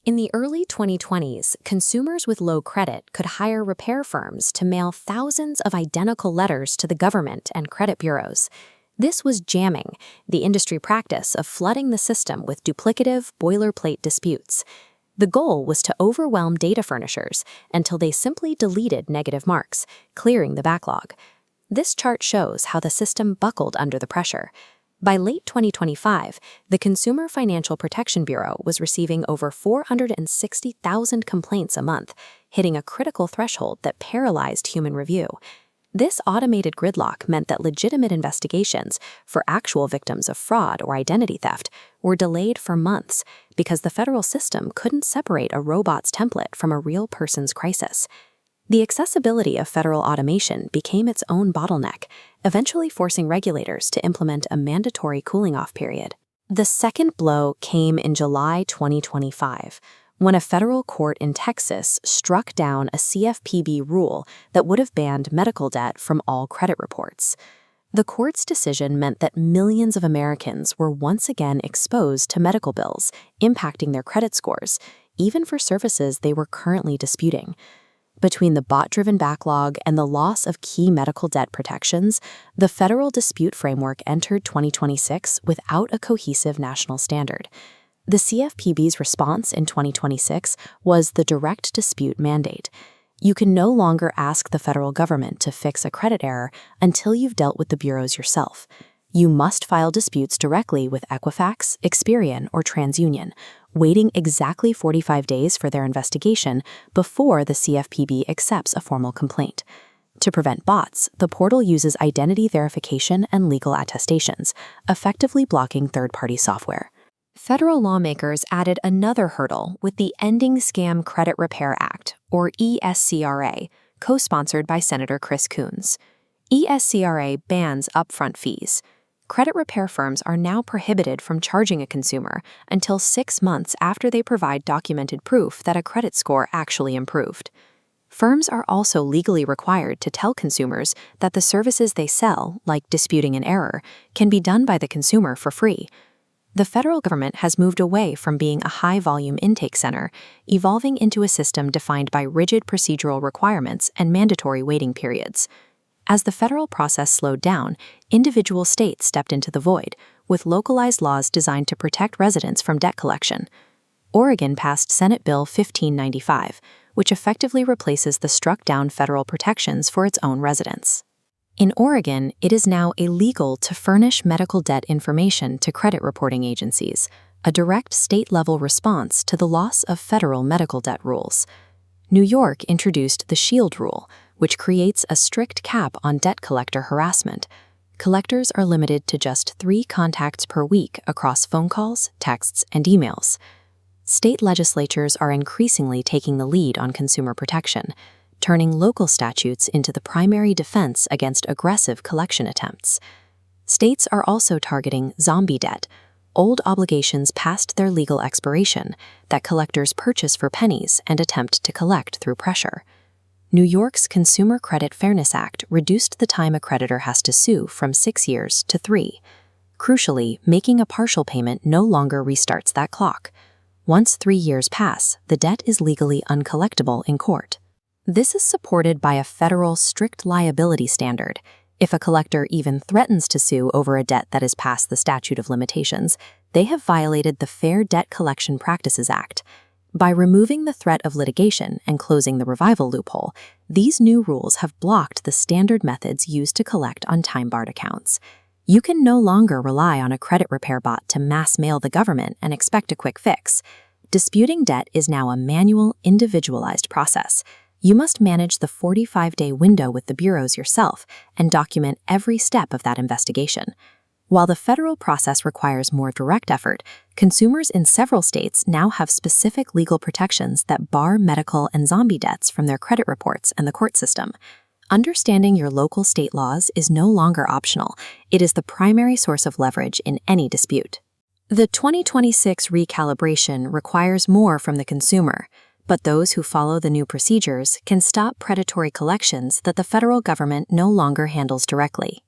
In the early 2020s, consumers with low credit could hire repair firms to mail thousands of identical letters to the government and credit bureaus. This was jamming, the industry practice of flooding the system with duplicative, boilerplate disputes. The goal was to overwhelm data furnishers until they simply deleted negative marks, clearing the backlog. This chart shows how the system buckled under the pressure. By late 2025, the Consumer Financial Protection Bureau was receiving over 460,000 complaints a month, hitting a critical threshold that paralyzed human review. This automated gridlock meant that legitimate investigations for actual victims of fraud or identity theft were delayed for months because the federal system couldn't separate a robot's template from a real person's crisis. The accessibility of federal automation became its own bottleneck, eventually forcing regulators to implement a mandatory cooling-off period. The second blow came in July 2025, when a federal court in Texas struck down a CFPB rule that would have banned medical debt from all credit reports. The court's decision meant that millions of Americans were once again exposed to medical bills, impacting their credit scores, even for services they were currently disputing. Between the bot-driven backlog and the loss of key medical debt protections, the federal dispute framework entered 2026 without a cohesive national standard. The CFPB's response in 2026 was the direct dispute mandate. You can no longer ask the federal government to fix a credit error until you've dealt with the bureaus yourself. You must file disputes directly with Equifax, Experian, or TransUnion, waiting exactly 45 days for their investigation before the CFPB accepts a formal complaint. To prevent bots, the portal uses identity verification and legal attestations, effectively blocking third-party software. Federal lawmakers added another hurdle with the Ending Scam Credit Repair Act, or ESCRA, co-sponsored by Senator Chris Coons. ESCRA bans upfront fees. Credit repair firms are now prohibited from charging a consumer until 6 months after they provide documented proof that a credit score actually improved. Firms are also legally required to tell consumers that the services they sell, like disputing an error, can be done by the consumer for free. The federal government has moved away from being a high-volume intake center, evolving into a system defined by rigid procedural requirements and mandatory waiting periods. As the federal process slowed down, individual states stepped into the void, with localized laws designed to protect residents from debt collection. Oregon passed Senate Bill 1595, which effectively replaces the struck-down federal protections for its own residents. In Oregon, it is now illegal to furnish medical debt information to credit reporting agencies, a direct state-level response to the loss of federal medical debt rules. New York introduced the SHIELD rule, which creates a strict cap on debt collector harassment. Collectors are limited to just 3 contacts per week across phone calls, texts, and emails. State legislatures are increasingly taking the lead on consumer protection, turning local statutes into the primary defense against aggressive collection attempts. States are also targeting zombie debt, old obligations past their legal expiration that collectors purchase for pennies and attempt to collect through pressure. New York's Consumer Credit Fairness Act reduced the time a creditor has to sue from 6 years to 3. Crucially, making a partial payment no longer restarts that clock. Once 3 years pass, the debt is legally uncollectible in court. This is supported by a federal strict liability standard. If a collector even threatens to sue over a debt that is past the statute of limitations, they have violated the Fair Debt Collection Practices Act. By removing the threat of litigation and closing the revival loophole, these new rules have blocked the standard methods used to collect on time-barred accounts. You can no longer rely on a credit repair bot to mass mail the government and expect a quick fix. Disputing debt is now a manual, individualized process. You must manage the 45-day window with the bureaus yourself and document every step of that investigation. While the federal process requires more direct effort, consumers in several states now have specific legal protections that bar medical and zombie debts from their credit reports and the court system. Understanding your local state laws is no longer optional. It is the primary source of leverage in any dispute. The 2026 recalibration requires more from the consumer, but those who follow the new procedures can stop predatory collections that the federal government no longer handles directly.